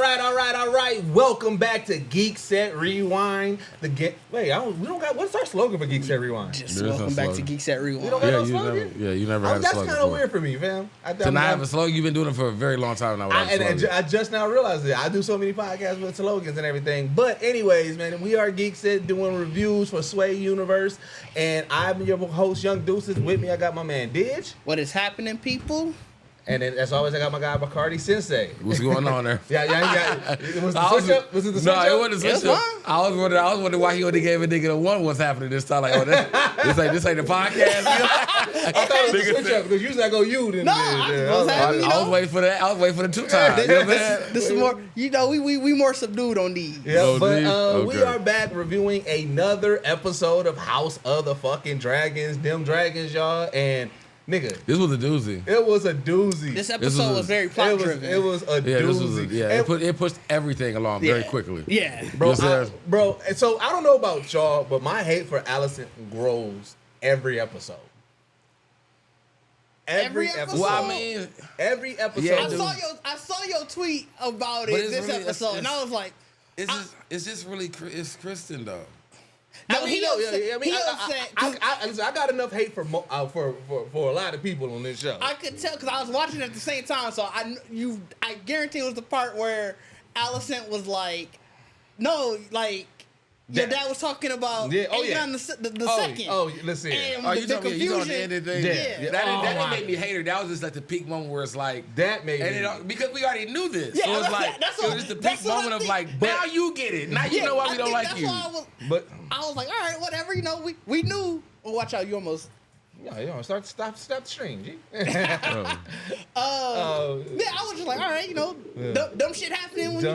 All right. Welcome back to Geekset Rewind. We don't got. What's our slogan for Geekset Rewind? Just welcome back to Geekset Rewind. You don't got no slogan? You never had a slogan. That's kind of weird for me, fam. To not have a slogan, you've been doing it for a very long time now. I just now realized it. I do so many podcasts with slogans and everything. But anyways, man, we are Geekset doing reviews for Sway Universe, and I'm your host, Young Deuces. With me, I got my man Didge. What is happening, people? And then, as always, I got my guy Bacardi Sensei. What's going on there? Yeah. Was the switch up? Was it the switch up? No, it wasn't the switch up. I was wondering why he only gave a nigga the one. What's happening this time? Like, this ain't the podcast. I thought it was the switch up because usually I go you. Then I was waiting for that. I was waiting for the 2 times. This is more. We more subdued on these. Yeah, we are back reviewing another episode of House of the Fucking Dragons. Them dragons, y'all, and. Nigga, this was a doozy. It was a doozy. This episode was very plot driven. It was a doozy. It pushed everything along very quickly. Yeah, bro. So I don't know about y'all, but my hate for Alicent grows every episode. Every episode. Well, I mean, every episode. Yeah, I saw your tweet about it this really, episode, and I was like, it's just really Kristen though. No, he upset. I got enough hate for a lot of people on this show. I could tell because I was watching at the same time, so I guarantee it was the part where Alicent was like, "No, like your dad was talking about Aegon the second." Oh, let's see. The confusion. That made me hate her. That was just like the peak moment where it's like that made me because we already knew this. Yeah, so it's like it was just the peak moment of like now you get it. Now you know why we don't like you. But I was like, all right, whatever. You know, we knew. Well, watch out, you almost. Yeah, stop the stream, G. I was just like, all right, dumb shit happening when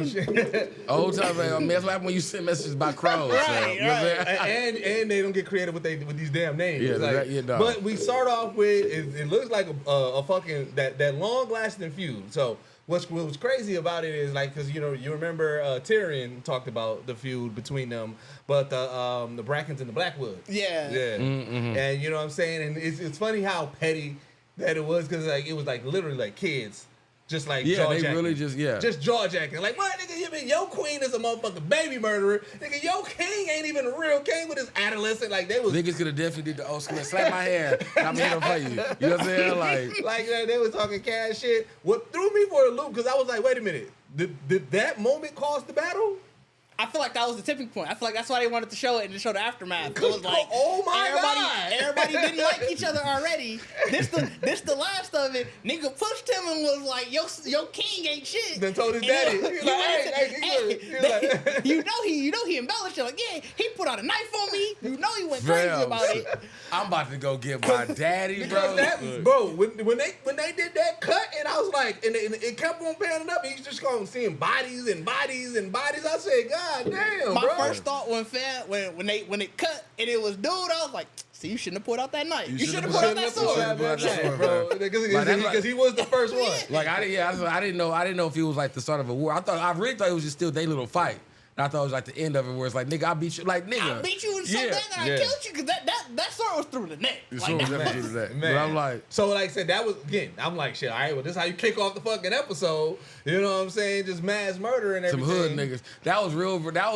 old time, man. That's what happened when you send messages by crows. Right. And they don't get creative with these damn names. Yeah, But we start off with it looks like a fucking that long lasting feud. So. What was crazy about it is like because you remember Tyrion talked about the feud between them, but the Brackens and the Blackwood. Yeah. Mm-hmm. And you know what I'm saying, and it's funny how petty that it was because like it was like literally like kids. Just like jaw-jacking. Really just jaw-jacking. Like, what, nigga, your queen is a motherfucking baby murderer. Nigga, your king ain't even a real king with his adolescent. Like, they was... Niggas could have definitely did the old school. Slap my hand. I'm here to play you. You know what I'm saying? Like they was talking cash shit. What threw me for a loop, because I was like, wait a minute. Did that moment cause the battle? I feel like that was the tipping point. I feel like that's why they wanted to show it and to show the aftermath. It was like, oh my God. Everybody didn't like each other already. This the last of it. Nigga pushed him and was like, your king ain't shit. Then told his daddy. You know he embellished it. Like, yeah, he put out a knife on me. You know he went crazy about it. I'm about to go get my daddy, bro. When they did that cut, and I was like, and it kept on panning up, and you just going seeing bodies and bodies and bodies. I said, God damn, my first thought when they cut and it was dude, I was like, see, you shouldn't have pulled out that knife. You should have pulled out that sword, bro. Because he was the first one. Like I didn't know if it was like the start of a war. I really thought it was just still their little fight. And I thought it was like the end of it where it's like, nigga, I beat you. Like, nigga. I beat you so bad that I killed you because that sword was through the neck. Man. But I'm like. So, like I said, that was, again, I'm like, shit, all right, well, this is how you kick off the fucking episode. You know what I'm saying? Just mass murder and everything. Some hood niggas. That was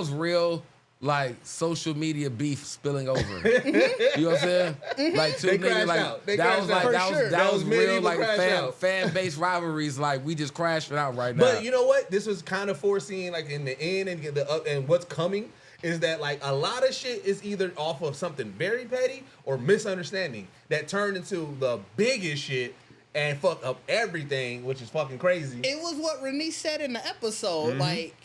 real, like, social media beef spilling over. You know what I'm saying? Like, two niggas, like, that was real, like, fan-based rivalries. Like, we just crashed it out right now. But you know what? This was kind of foreseen, like, in the end and what's coming is that, like, a lot of shit is either off of something very petty or misunderstanding that turned into the biggest shit and fuck up everything, which is fucking crazy. It was what Renly said in the episode. Like,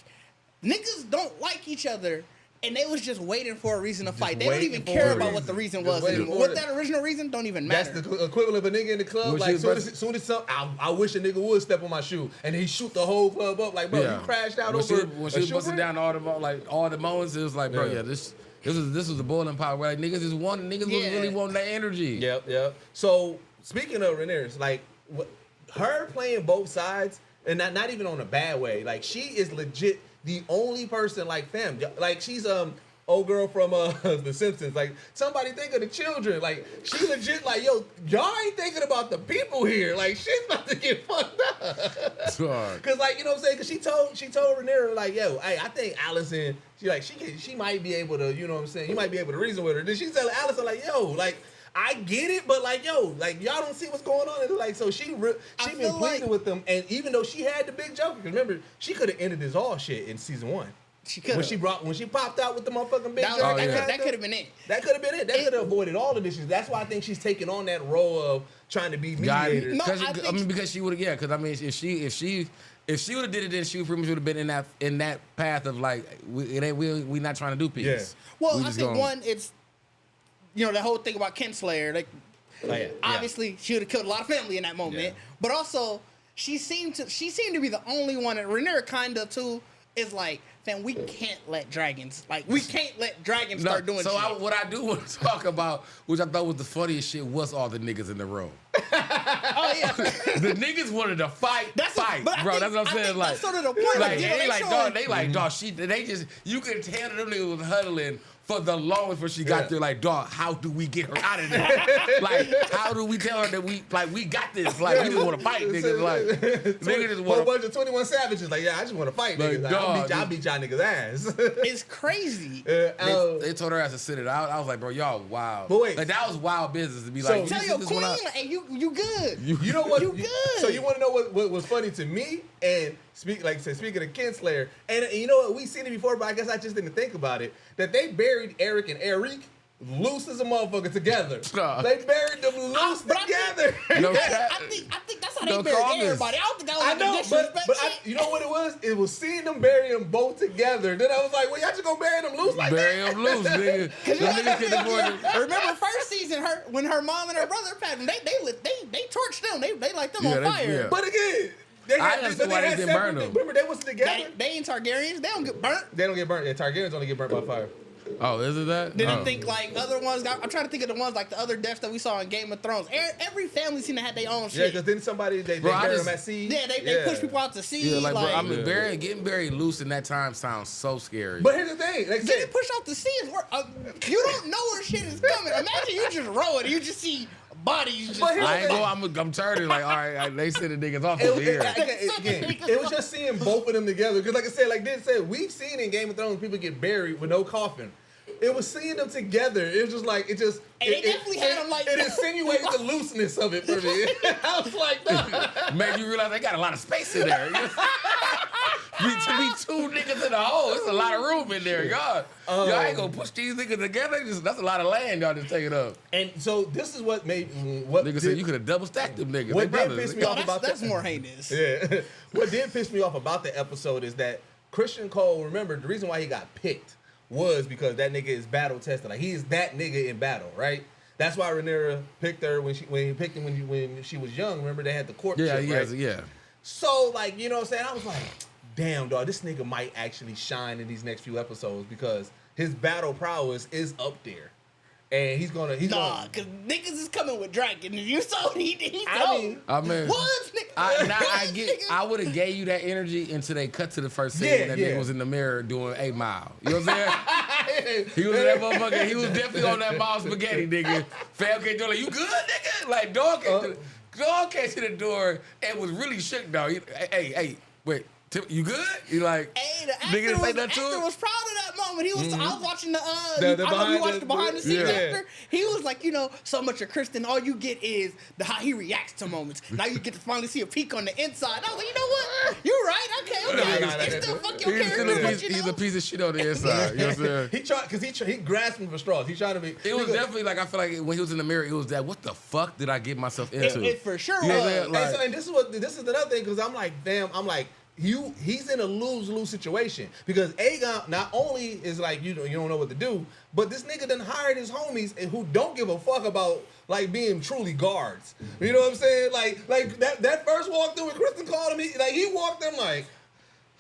niggas don't like each other. And they was just waiting for a reason to fight. They don't even care about what the reason was anymore. What that original reason don't even matter. That's the equivalent of a nigga in the club. Like, soon as I wish a nigga would step on my shoe and he shoot the whole club up. Like, bro, you crashed out over. When she was busting down all the moments, it was like, bro, this was the boiling pot where like niggas just wanted, was really wanting that energy. Yep. So speaking of Rhaenyra, like her playing both sides, and not even on a bad way. Like she is legit the only person, like, fam, like she's old girl from The Simpsons. Like, somebody think of the children. Like, she legit like, yo, y'all ain't thinking about the people here. Like, shit's about to get fucked up. Cause like, you know what I'm saying? Cause she told Rhaenyra like, yo, hey, I think Alicent, she might be able to, you know what I'm saying? You might be able to reason with her. Then she tell Alicent like, yo, like, I get it, but like, yo, like y'all don't see what's going on. And like, so she been pleading with them, and even though she had the big joker, because remember, she could have ended this all shit in season 1. She could when she popped out with the motherfucking big joker. That could have been it. That could have been it. That could have avoided all the issues. That's why I think she's taking on that role of trying to be mediator. Because she would have, because I mean, if she would have did it, then she pretty much would have been in that path of like, we not trying to do peace. Yeah. Well, I think one, it's, you know, the whole thing about Kinslayer, like, obviously she would have killed a lot of family in that moment, but also she seemed to be the only one, and Rhaenyra kind of too is like, fam, we can't let dragons start doing shit. So what I do want to talk about, which I thought was the funniest shit, was all the niggas in the room. Oh yeah, the niggas wanted to fight, bro. That's what I'm saying. Like, that's sort of the point. Like, dog. They just, you could tell that them niggas was huddling for the longest when she got there. Like, dog, how do we get her out of there? Like, how do we tell her that we got this? Like, we just want to fight, niggas. Like, niggas just want a bunch of 21 Savages. Like, yeah, I just want to fight, like, niggas. Like, I'll beat y'all niggas' ass. It's crazy. They told her ass to sit it out. I was like, bro, y'all wild. But wait, like that was wild business to be like, tell your queen, hey, you good. You know what? You good. So you want to know what was funny to me? And speaking of Kinslayer, and you know what? We seen it before, but I guess I just didn't think about it. That they buried Eric and Eric loose as a motherfucker together. They buried them loose together. I think that's how they buried everybody. I don't think that was like a disrespect shit. You know what it was? It was seeing them bury them both together. Then I was like, well, y'all just gonna bury them loose like bury that? them loose, nigga. Remember first season, when her mom and her brother passed them, they torched them. They light them on fire. Yeah. But again, I understand why they didn't burn them. Remember, they wasn't together. They ain't Targaryens. They don't get burnt. They don't get burnt. Yeah, Targaryens only get burnt by fire. Oh, is it that? Didn't think like other ones. I'm trying to think of the ones like the other deaths that we saw in Game of Thrones. Every family seemed to have their own shit. Yeah, because then somebody they bury them at sea. Yeah, they push people out to sea. Yeah, like bro, I mean, getting buried loose in that time sounds so scary. But here's the thing, like getting pushed out to sea is where you don't know where shit is coming. Imagine you just rowing, you just see bodies. Just I'm turning like, all right, they send the niggas off over here. It was just seeing both of them together. Because like I said, like Did said, we've seen in Game of Thrones people get buried with no coffin. It was seeing them together. It was just like they definitely had them like. It insinuated the looseness of it for me. I was like, nah. Made you realize they got a lot of space in there. To be two niggas in a hole, it's a lot of room in there, y'all. Y'all ain't gonna push these niggas together. That's a lot of land y'all just taking up. And so this is what made niggas said you could have double stacked them niggas. What did piss me off about that's more heinous. Yeah. What did piss me off about the episode is that Christian Cole. Remember the reason why he got picked was because that nigga is battle tested. Like, he is that nigga in battle, right? That's why Rhaenyra picked her when he picked him when she was young. Remember they had the court shit, right? Yeah. So, like, you know what I'm saying? I was like, damn, dog, this nigga might actually shine in these next few episodes because his battle prowess is up there. And he's gonna cause niggas is coming with dragons. You saw he's I mean, what? I would have gave you that energy until they cut to the first scene when that nigga was in the mirror doing 8 Mile. You know what I'm saying? He was in that motherfucker. He was definitely on that Miles Spaghetti, nigga. Fam came door like, you good, nigga? Like, dog came to the door and was really shook, dog. Hey, wait. You good? You like? Hey, the actor was proud of that moment. He was. I was watching the behind the scenes actor. He was like, you know, so much of Kristen. All you get is how he reacts to moments. Now you get to finally see a peek on the inside. I was like, you know what? You're right. Okay. They still fuck your character. He's a piece of shit on the inside. You know what I'm saying? He tried because he grasping for straws. He trying to be. It was definitely like I feel like when he was in the mirror, it was that. What the fuck did I get myself into? It for sure. You know what and this is another thing because I'm like, damn. I'm like. He's in a lose-lose situation because Aegon not only is like you don't know what to do, but this nigga done hired his homies and who don't give a fuck about like being truly guards. You know what I'm saying? Like that first walkthrough with Kristen called him, he walked in like,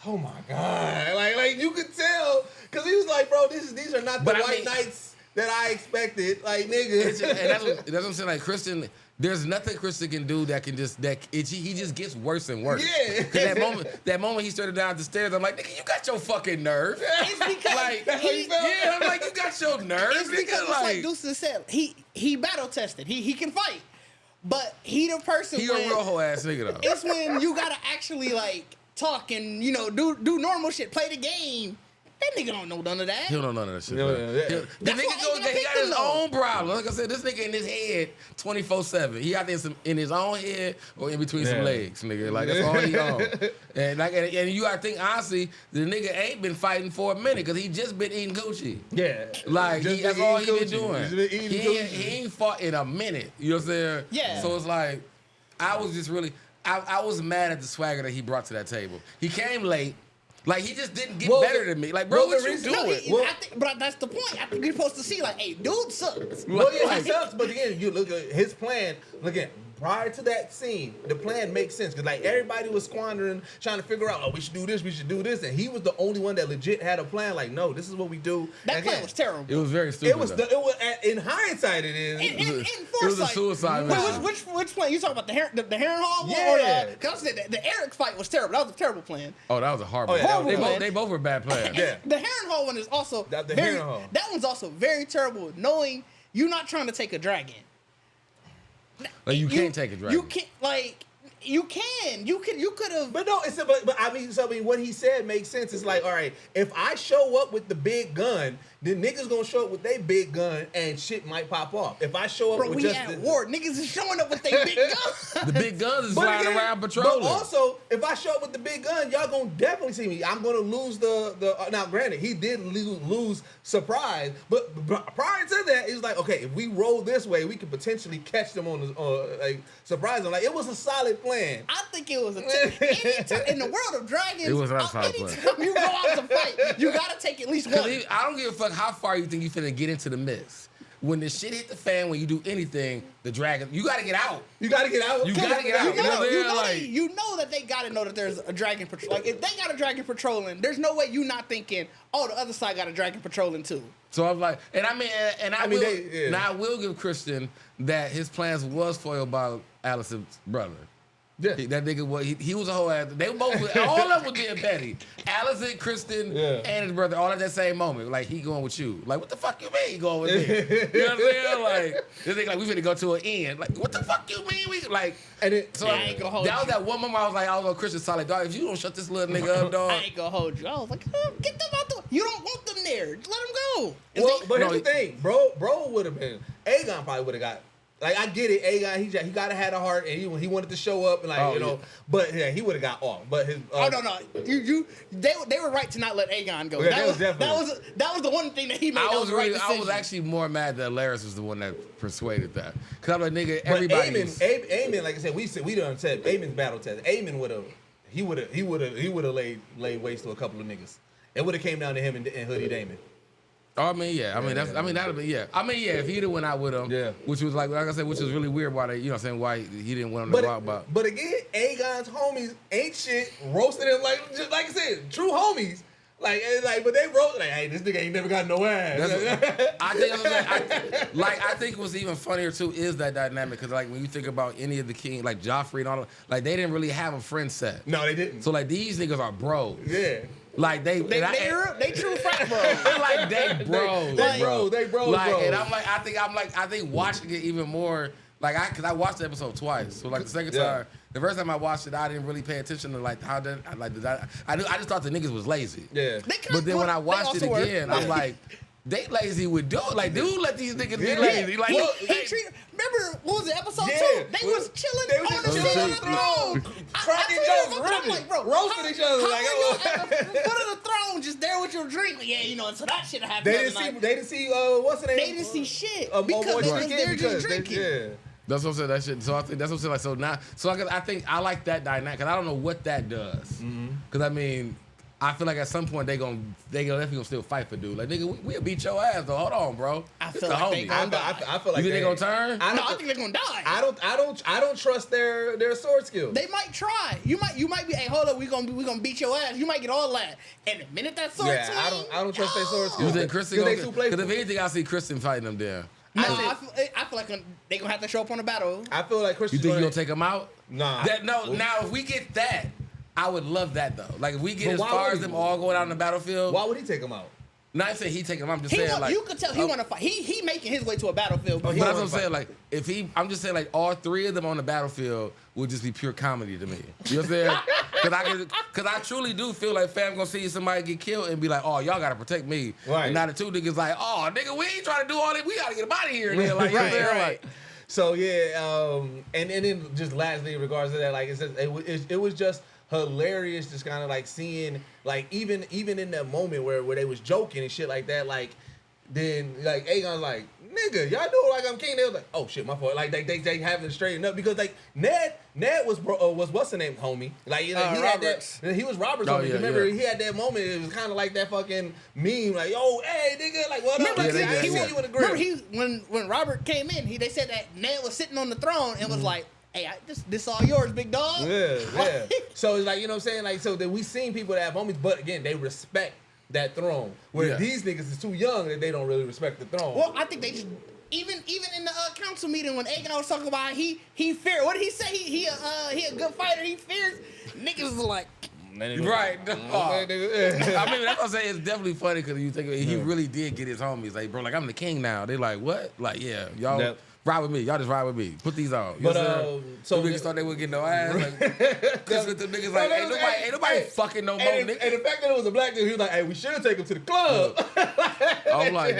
oh my god, like you could tell because he was like, bro, these are not the white knights that I expected. Like, nigga. And that's what I'm saying. Like, Kristen, there's nothing Kristen can do that can just he just gets worse and worse. Yeah. Because that moment he started down the stairs, I'm like, nigga, you got your fucking nerve. It's because like, I'm like, you got your nerve. It's because it's like Deuce said, he battle tested. He can fight. But he the person. He a real hoe ass nigga though. It's when you gotta actually like talk and do normal shit, play the game. That nigga don't know none of that. He don't know none of that shit. The nigga he got his own problem. Like I said, this nigga in his head 24/7. He got this in his own head or in between some legs, nigga. Like that's all he on. And you gotta think honestly, the nigga ain't been fighting for a minute because he just been eating Coochie. Yeah. Like that's all he been doing. He ain't fought in a minute. You know what I'm saying? Yeah. So it's like I was just really I was mad at the swagger that he brought to that table. He came late. Like, he just didn't get better than me. Like, bro, what you doing? But that's the point. I think you're supposed to see, like, hey, dude sucks. Well, yeah, he sucks, but again, you look at his plan. Look at prior to that scene, the plan makes sense. Because, like, everybody was squandering, trying to figure out, oh, we should do this. And he was the only one that legit had a plan. Like, no, this is what we do. That plan was terrible. It was very stupid. It was in hindsight, it is. In foresight. It was a suicide mission. Which plan? You talking about the Heron Hall one? Yeah. Because the Eric fight was terrible. That was a terrible plan. Oh, that was a horrible plan. They both were bad plans. Yeah. The Heron Hall one is also that one's also very terrible, knowing you're not trying to take a dragon. Like, you can't take a dragon. You can't, like, you could have. But no, but I mean, what he said makes sense. It's like, all right, if I show up with the big gun, then niggas gonna show up with their big gun and shit might pop off. If I show up with we just at war, niggas is showing up with their big gun. The big guns is flying around patrolling. But also, if I show up with the big gun, y'all gonna definitely see me. I'm gonna lose the now granted, he did lose surprise, but prior to that, it's like, okay, if we roll this way, we could potentially catch them on like surprise them. Like, it was a solid plan. I think it was anytime, in the world of dragons, it was not a solid plan. Anytime you go out to fight, you gotta take at least one. I don't give a fuck how far you think you finna get into the mist. When the shit hit the fan, when you do anything, the dragon, you gotta get out. You gotta get out. You gotta get out. You know that they gotta know that there's a dragon patrol. Like, if they got a dragon patrolling, there's no way you not thinking, oh, the other side got a dragon patrolling too. So I'm like, I will give Christian that his plans was foiled by Allison's brother. Yeah. That nigga he was a whole ass. They both all of them was being petty. Allison, Kristen, and his brother all at that same moment. Like, he going with you. Like, what the fuck you mean he going with me? You know what I'm saying? Like, this nigga, like, we finna go to an end. Like, what the fuck you mean? We like, and it, so I ain't gonna hold you. That was that one moment I was like, I was on Christian's side, like, dog, if you don't shut this little nigga up, dog. I ain't gonna hold you. I was like, get them out the. You don't want them there. Let them go. But here's the thing, bro would have been. Aegon probably would have got. Like, I get it, Aegon, he gotta have a heart, and he wanted to show up, and like, but yeah, he would have got off. But his no, they were right to not let Aegon go. Yeah, that was the one thing that he made. That was the right decision. I was actually more mad that Laris was the one that persuaded that, because I'm like, nigga, everybody. Aemon, like I said, we done said Aemon's battle test. Aemon would have laid waste to a couple of niggas. It would have came down to him and Hoodie Damon. Oh, I mean, yeah. That'd have been, yeah. I mean, yeah, if he'd have went out with him, which was like I said, which was really weird why why he didn't want him to walk about. But again, Aegon's homies ain't shit, roasted him just like I said, true homies. Like, but they wrote like, hey, this nigga ain't never got no ass. I think what's even funnier too is that dynamic, because like when you think about any of the king, like Joffrey and all, like they didn't really have a friend set. No, they didn't. So like these niggas are bros. Yeah. Like they true frat bros. Like they bros. They bros. Like, bros. and I think watching it even more, like because I watched the episode twice. So like the second time, the first time I watched it, I didn't really pay attention to like how I just thought the niggas was lazy. Yeah. But then when I watched it again, I'm like, they lazy with dude. Like, dude, let these niggas be lazy. Like, remember what was it, episode 2? They was chilling on the throne, cracking jokes, I'm like, bro, roasting each other. Like, foot of the throne, just there with your drink. Yeah, so that shit happened. They didn't see what's the name? They didn't see shit because they was there just drinking. That's what I'm saying. That shit. So I think that's what I'm saying. Like, so now, I think I like that dynamic because I don't know what that does. Because I mean, I feel like at some point they definitely gonna still fight for dude. Like nigga, we'll beat your ass though. Hold on, bro. I feel like they gonna die. I feel like you think they gonna turn? I think they're gonna die. I don't trust their sword skills. They might try. You might be. Hey, hold up. We gonna beat your ass. You might get all that. And the minute that sword swing, I don't trust their sword skills. You think Kristen gonna? Because if anything, I see Kristen fighting them there. No, I feel like they gonna have to show up on the battle. I feel like Kristen. You think you'll take them out? Nah. Now if we get that. I would love that though. Like if we get as far as them all going out on the battlefield. Why would he take them out? Not saying he taking them. I'm just saying like you could tell he want to fight. He making his way to a battlefield. But that's what I'm saying. Like I'm just saying like all three of them on the battlefield would just be pure comedy to me. You know what I'm saying? Because I truly do feel like fam gonna see somebody get killed and be like, oh y'all gotta protect me. Right. And now the two niggas like, oh nigga, we ain't trying to do all that. We gotta get him out of here. And then like, right. So yeah, and then just lastly in regards to that, like it was just hilarious, just kind of like seeing like even in that moment where they was joking and shit like that, like then like Aegon's like, nigga, y'all do it like I'm king. They was like, oh shit, my fault. Like they having to straighten up because like Ned was what's the name, homie? Like he had that, he was Robert's homie. Remember he had that moment. It was kind of like that fucking meme, like yo, hey nigga, like what up? Like, I see you in the grill. Remember when Robert came in, they said that Ned was sitting on the throne and was like, hey, this all yours, big dog. Yeah. So it's like, you know what I'm saying? Like, so that we seen people that have homies, but again, they respect that throne. Where these niggas is too young that they don't really respect the throne. Well, I think they just even in the council meeting when Aegon was talking about he feared. What did he say? He a good fighter. He fears. Niggas was like. Right. I mean, that's what I'm saying. It's definitely funny because you think he really did get his homies. Like, bro, like I'm the king now. They like, what? Like, yeah, y'all. Yep. Ride with me. Y'all just ride with me. Put these on. You know so niggas thought they would get no ass. Like, cause the niggas like, ain't nobody fucking no more, nigga. And the fact that it was a black dude, he was like, hey, we should take him to the club. I'm like,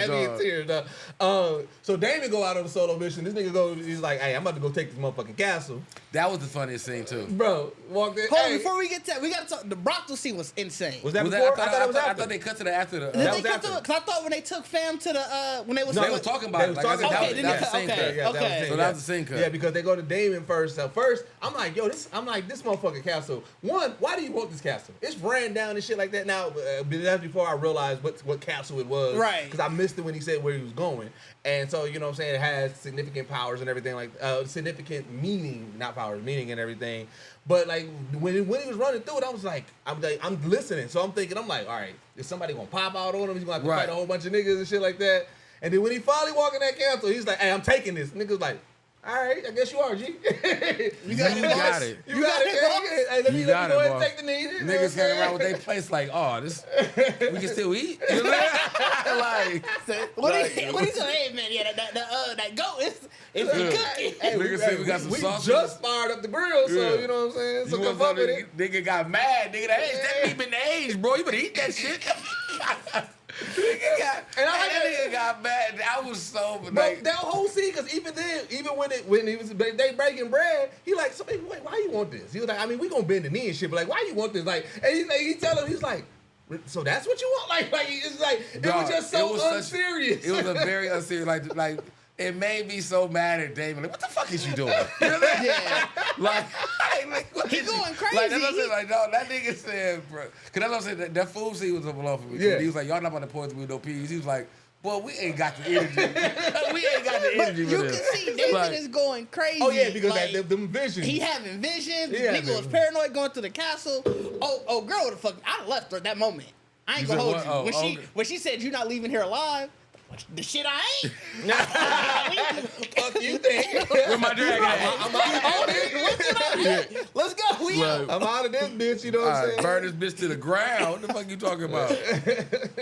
so Damon go out on a solo mission. This nigga he's like, hey, I'm about to go take this motherfucking castle. That was the funniest scene too. Bro, walked in. Hold on, before we get to that, we gotta talk. The brothel scene was insane. Was that before? I thought they cut to the after the. Did they cut to it? Cause I thought when they took fam to the when they was talking about it. Like I said, that was the same cut. So that was the same cut. Yeah, because they go to Damon first. So first, I'm like, yo, this motherfucking castle. One, why do you want this castle? It's ran down and shit like that. Now, that's before I realized what castle it was. Right. Because I missed it when he said where he was going. And so, you know what I'm saying, it has significant powers and everything, like significant meaning, not powers, meaning and everything. But like when he was running through it, I was like, I'm listening. So I'm thinking, I'm like, all right, is somebody gonna pop out on him? He's gonna have to fight a whole bunch of niggas and shit like that. And then when he finally walked in that castle, he's like, hey, I'm taking this. Niggas like, all right, I guess you are, G. You got it. You got it. Hey, let me go ahead and take the knee. Niggas hang around with their place like, oh, this we can still eat. You know like, what he said? Hey man, yeah, that goat is cooking. Hey, niggas say we got some sauce. We just fired up the grill, so you know what I'm saying. So come up with it. Nigga got mad. Nigga, that meat been aged, bro. You better eat that shit. That nigga got mad. I was so like that whole scene, because even when he was they breaking bread, he like, so, wait, why you want this? He was like, I mean, we gonna bend the knee and shit, but like, why you want this? Like, and he tell him, he's like, so that's what you want? Like it's like it was just so unserious. It was a very unserious, like. It made me so mad at Damon. Like, what the fuck is you doing? You know what I mean? Yeah. Like he going crazy. Like, that's what I'm saying. Like, no, that nigga said, bro. Because that's what I'm saying. That food scene was a blow for me. Yeah. He was like, y'all not about to poison me with no peas. He was like, boy, we ain't got the energy. We ain't got the energy for this. You can see David is going crazy. Oh, yeah, because like, them visions. He having visions. Nigga was paranoid going to the castle. Oh, girl, what the fuck? I left her at that moment. I ain't gonna hold you. When she said, you're not leaving here alive, the shit I ain't. Fuck you think? Where my drag at? I'm out of this. Let's go. I'm out of this bitch. You know what I'm saying? Burn this bitch to the ground. What the fuck you talking about?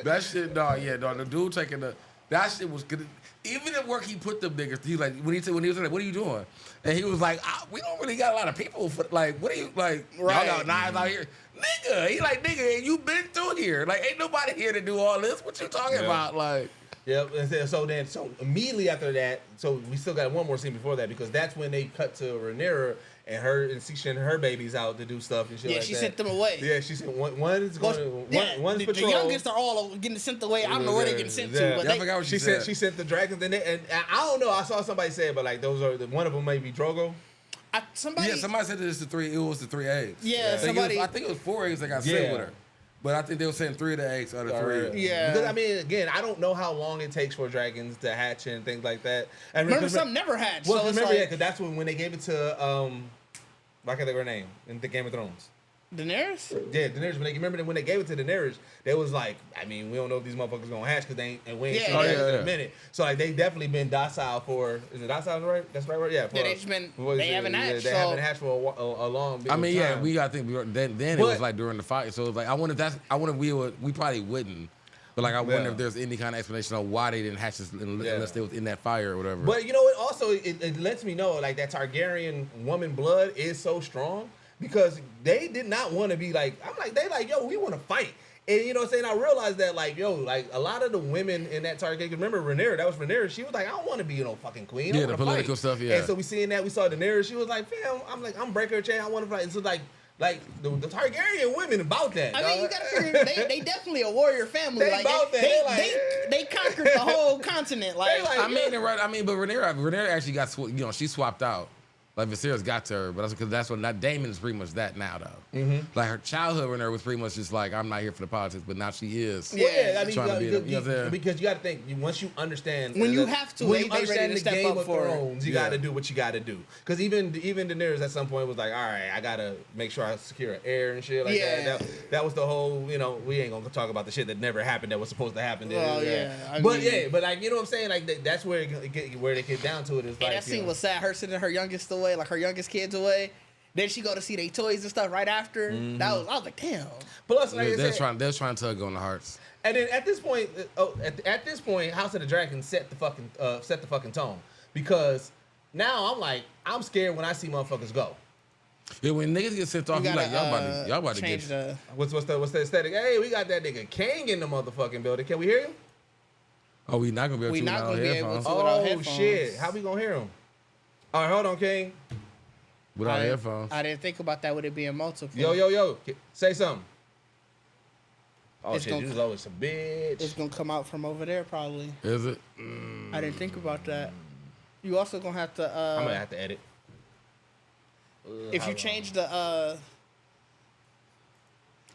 That shit, dog. Yeah, dog. The dude taking that shit was good. Even at work, he put them niggas. He like when he was like, "What are you doing?" And he was like, "We don't really got a lot of people for like. What are you like? Right. Y'all got knives out here, nigga." He like, "Nigga, you been through here. Like, ain't nobody here to do all this. What you talking about? Like." Yep. So immediately after that, so we still got one more scene before that, because that's when they cut to Rhaenyra and she sent her babies out to do stuff and shit like that. Yeah, she sent them away. Yeah, she sent one's patrol. The youngest are all getting sent away. I don't know where they're getting sent to, but I forgot what she said. She sent the dragons, and I don't know. I saw somebody say it, but like those are one of them may be Drogo. Somebody said that it was the three eggs. Yeah, I think it was 4 eggs that got sent with her. But I think they were saying 3 of the eggs out of 3. Yeah. Because, I mean, again, I don't know how long it takes for dragons to hatch and things like that. And remember, some never hatched. Well, so remember, because that's when they gave it to, I can't think of her name, in the Game of Thrones. Daenerys? Yeah, Daenerys. When they gave it to Daenerys, they was like, I mean, we don't know if these motherfuckers gonna hatch because we ain't seen dragons in a minute. So like, they definitely been docile for. Is it docile right? That's the right word. Yeah. They haven't hatched. They haven't hatched for a long. I mean, time. we got to think. Then it was like during the fight. So it was like, I wonder if we probably wouldn't. But like, I wonder if there's any kind of explanation on why they didn't hatch this unless they was in that fire or whatever. But you know what? Also, it lets me know like that Targaryen woman blood is so strong. Because they did not want to be like, they like, yo, we want to fight. And you know what I'm saying? I realized that, like, yo, like, a lot of the women in that Targaryen, remember Rhaenyra, that was Rhaenyra, she was like, I don't want to be no fucking queen. Yeah, the political stuff, yeah. And so we seeing that, we saw Daenerys, she was like, fam, I'm breaking her chain, I want to fight. So like the Targaryen women about that. I mean, you gotta figure, they definitely a warrior family. They like, about that. They conquered the whole continent. Like, but Rhaenyra actually got, she swapped out. Like Viserys got to her, but that's because that's what Daemon is pretty much that now though. Mm-hmm. Like her childhood Rhaenyra was pretty much just like, I'm not here for the politics, but now she is. Yeah, I mean, because you got to think once you understand when you have to, when you understand the Game of Thrones, you got to do what you got to do. Because even Daenerys at some point was like, all right, I gotta make sure I secure an heir and shit like that. That was the whole, we ain't gonna talk about the shit that never happened that was supposed to happen. But like, you know what I'm saying? Like that's where they get down to it is like that scene was sad. Her sending her youngest away. Like her youngest kids away, then she go to see their toys and stuff right after. I was like, damn. Plus, like they're trying to tug on the hearts. And then at this point, House of the Dragon set the fucking tone because now I'm scared when I see motherfuckers go. Yeah, when niggas get sent off, you like y'all about to get. What's the aesthetic? Hey, we got that nigga King in the motherfucking building. Can we hear him? Oh, we not gonna be able to headphones. Oh shit! How we gonna hear him? All right, hold on, King. Without headphones. I didn't think about that with it being multiple. Yo. Say something. Oh, it's shit, you always a bitch. It's going to come out from over there, probably. Is it? I didn't think about that. You also going to have to... I'm going to have to edit. If you change the...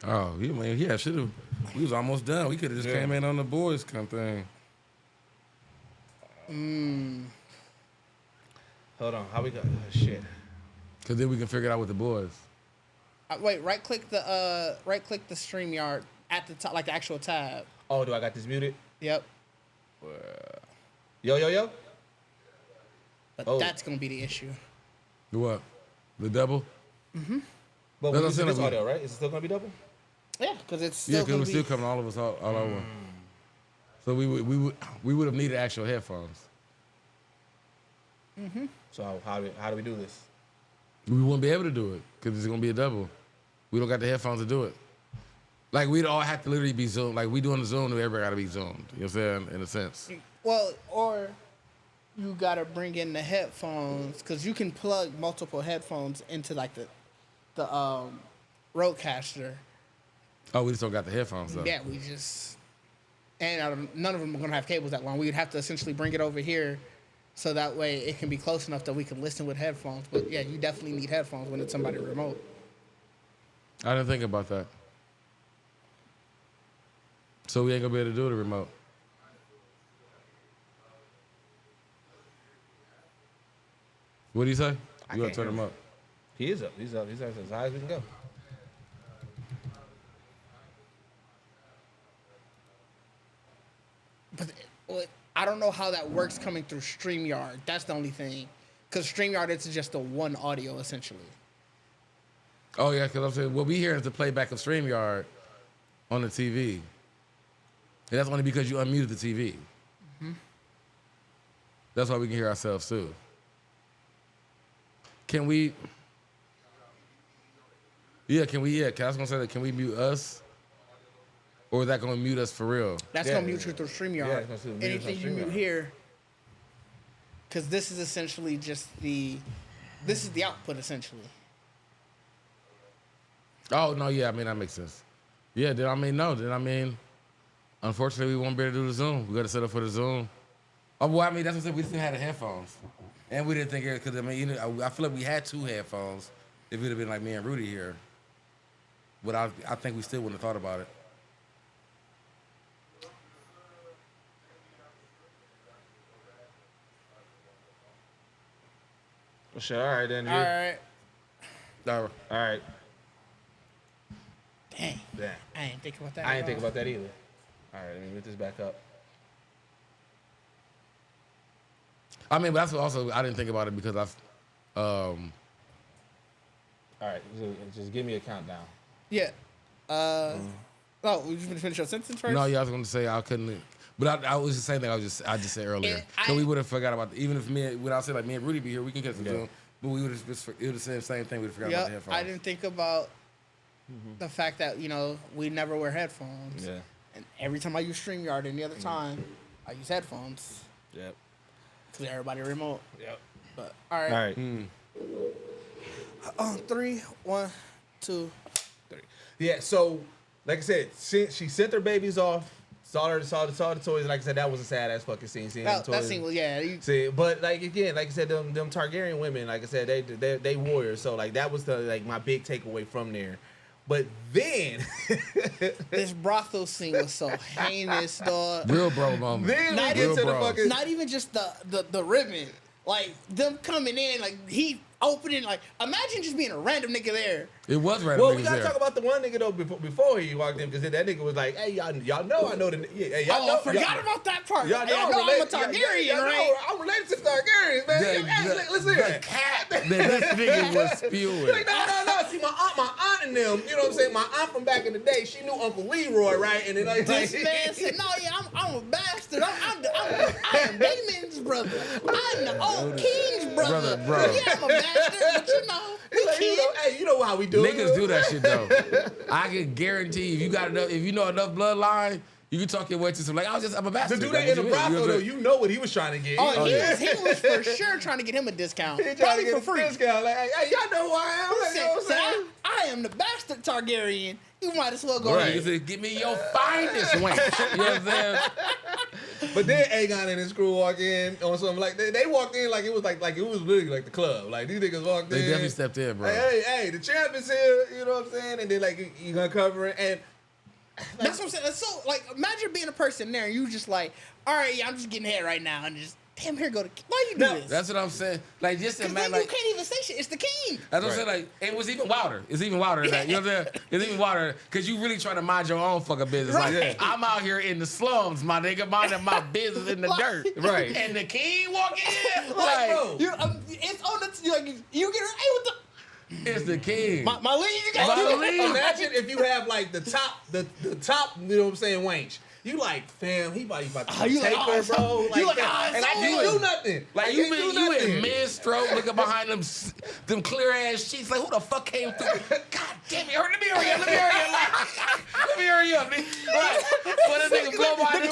Oh, yeah, should have... We was almost done. We could have just came in on the boys kind of thing. Hold on, how we got shit? Cause then we can figure it out with the boys. Wait, right click the StreamYard at the top, like the actual tab. Oh, do I got this muted? Yep. Yo. But that's gonna be the issue. The what? The double? Mm-hmm. But we're using this audio, right? Is it still gonna be double? Yeah, because it's still because we're still coming all of us all over. So we would have needed actual headphones. Mm-hmm. So how do we do this? We wouldn't be able to do it because it's gonna be a double. We don't got the headphones to do it. Like we'd all have to literally be zoomed. Like we doing the Zoom, everybody gotta be zoomed. You know what I'm saying? In a sense. Well, or you gotta bring in the headphones because you can plug multiple headphones into like the Rodecaster. Oh, we just don't got the headphones though. Yeah, we just none of them are gonna have cables that long. We would have to essentially bring it over here. So that way it can be close enough that we can listen with headphones. But yeah, you definitely need headphones when it's somebody remote. I didn't think about that. So we ain't gonna be able to do the remote. What do you say? You gotta turn him up. He is up. He's up. He's up as high as we can go. But I don't know how that works coming through StreamYard. That's the only thing. Because StreamYard, it's just a one audio, essentially. Oh, yeah, because I'm saying what we hear is the playback of StreamYard on the TV. And that's only because you unmuted the TV. Mm-hmm. That's why we can hear ourselves, too. Can we... Yeah, I was going to say that. Can we mute us? Or is that going to mute us for real? That's going to mute you through StreamYard. Yeah, anything you mute here, because this is essentially just the output, essentially. Oh, no, yeah, I mean, that makes sense. Yeah, unfortunately, we won't be able to do the Zoom. We got to set up for the Zoom. Oh, well, I mean, that's what I said. We still had the headphones. And we didn't think it, because, I mean, I feel like we had two headphones if it would have been like me and Rudy here. but I think we still wouldn't have thought about it. Well, shit, all right then, dude. All right. Dang. I ain't think about that. I ain't think about that either. All right, let me get this back up. I mean, but that's also I didn't think about it because All right, just give me a countdown. Yeah. Oh, we just finish your sentence first? No, yeah, I was going to say I couldn't. But I was the same thing I just said earlier. So we would have forgot about even if without saying like me and Rudy be here, we can catch the Zoom. But we would have just it would have said the same thing. We'd have forgot about the headphones. I didn't think about the fact that we never wear headphones. Yeah. And every time I use StreamYard, any other time I use headphones. Yep. Cause everybody remote. Yep. But all right. 3, 1, 2, 3. Yeah. So, like I said, she sent her babies off. Saw the toys. Like I said, that was a sad ass fucking scene. That scene was See, but like again, like I said, them Targaryen women, like I said, they warriors. So like that was my big takeaway from there. But then this brothel scene was so heinous, dog. Real bro moment. Then we get to the fucking. Not even just the ribbon, like them coming in, like he opening, like imagine just being a random nigga there. It was random. Well, we gotta talk about the one nigga though before he walked in, because that nigga was like, "Hey, y'all know I know the I forgot about that part. Y'all know I'm a Targaryen, right? I'm related to Targaryens, man. Listen here. This nigga was spewing. Like, no. See, my aunt and them, you know what I'm saying? My aunt from back in the day, she knew Uncle Leroy, right? And then this man said, "No, yeah, I'm a bastard. I am Damon's brother. I'm the old king's brother. Bro. Yeah, I'm a bastard, but we like, kids. you know how we do it. Niggas do that shit though. I can guarantee if you know enough bloodline, you can talk your way to some like I'm a bastard. To do that in a brothel though, you know what he was trying to get. He was for sure trying to get him a discount. Probably for free. Discount. Like, hey, y'all know who I am. Like, you know what I'm saying? I am the bastard Targaryen. You might as well go right. Said, give me your finest wench. You know what I'm saying? But then Aegon and his crew walk in on something like they walked in like it was like it was really like the club. Like these niggas walked in. They definitely stepped in, bro. Hey, the champ is here. You know what I'm saying? And then like you uncover it and. That's what I'm saying. So like, imagine being a person there and you just like, all right, yeah, I'm just getting head right now and just. Damn, here go the king. Why you do this? That's what I'm saying. Like, just imagine. Like, you can't even say shit. It's the king. That's what I'm saying. Like, it was even wilder. It's even wilder than that. You know what I'm saying? It's even wilder because you really trying to mind your own fucking business. Right. Like, I'm out here in the slums, my nigga, minding my business in the dirt. Right. And the king walk in. Like, bro. It's on the, like, you get, hey, what the? It's the king. My lead, you got Imagine if you have like the top, you know what I'm saying, wench. You like, fam, he about to take her, bro. Like, and I didn't do nothing. Like, you in mid-stroke looking behind them clear-ass sheets. Like, who the fuck came through? God damn it. Let me hurry up. Let me hurry up. Right. But this nigga blow my shit.